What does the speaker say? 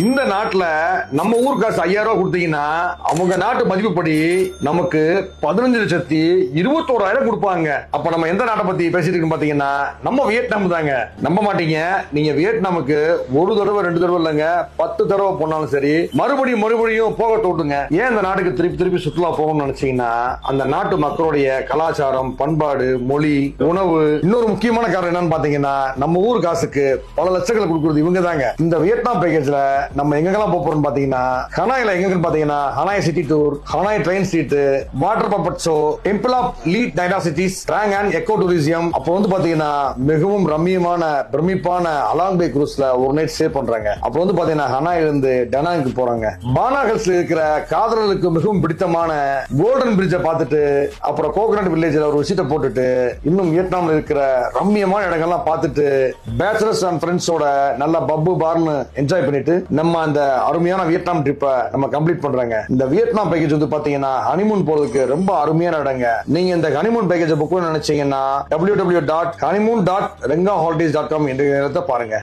இந்த நாட்டுல நம்ம ஊர் காசு 5000 ரூபாய் கொடுத்தீங்கன்னா அவங்க நாட்டு மதிப்புப்படி நமக்கு 15,21,000 கொடுப்பாங்க. அப்ப நம்ம எந்த நாட்டை பத்தி பேசிட்டு இருக்கோம் பாத்தீங்கன்னா நம்ம வியட்நாம் தாங்க. நம்ப மாட்டீங்க, நீங்க வியட்நாமுக்கு ஒரு தடவை 2 தடவை இல்லைங்க 10 தடவை போனாலும் சரி மறுபடியும் போக தோட்டுங்க. ஏன் இந்த நாட்டுக்கு திருப்பி சுற்றுலா போகணும்னு நினைச்சீங்கன்னா அந்த நாட்டு மக்களுடைய கலாச்சாரம், பண்பாடு, மொழி, உணவு. இன்னொரு முக்கியமான காரணம் என்னன்னு பாத்தீங்கன்னா நம்ம ஊர் காசுக்கு பல லட்சங்களை கொடுக்கிறது இவங்க தாங்க. இந்த வியட்நாம் பேக்கேஜ்ல நம்ம எங்கெல்லாம் போறோம் பாத்தீங்கன்னா ஹனாயில எங்க பாத்தீங்கன்னா Hanoi city tour, Hanoi train street, water puppet show, temple of லீட் நைடா cities, Trang and eco tourism. அப்ப வந்து பாத்தீங்கன்னா மிகவும் ரம்மியமான பிரமிப்பான அலாங் பே குரூஸ்ல ஒரு நைட் ஸ்டே பண்றாங்க. அப்ப வந்து பாத்தீங்கன்னா ஹனாயில இருந்து டனாங்க்கு போறாங்க. பானா ஹில்ஸ்ல இருக்கிற காதலர்களுக்கு மிகவும் பிடித்தமான கோல்டன் பிரிட்ஜ பார்த்துட்டு அப்புறம் கோகனட் வில்லேஜ்ல ஒரு விசிட்ட போட்டுட்டு இன்னும் வியட்நாம்ல இருக்கிற ரம்மியமான இடங்கள்லாம் பார்த்துட்டு பேச்சுலர்ஸ் அண்ட் ஃப்ரெண்ட்ஸோட நல்லா பப்பு பார்னு என்ஜாய் பண்ணிட்டு நம்ம அந்த அருமையான வியட்நாம் ட்ரிப்பை நம்ம கம்ப்ளீட் பண்றாங்க. இந்த வியட்நாம் பேக்கேஜ் வந்து பாத்தீங்கன்னா ஹனிமூன் போறதுக்கு ரொம்ப அருமையான இடங்க. நீங்க இந்த ஹனிமூன் பேக்கேஜ் புக் நினைச்சீங்கன்னா www.honeymoon.rengaholidays.com என்ற பாருங்க.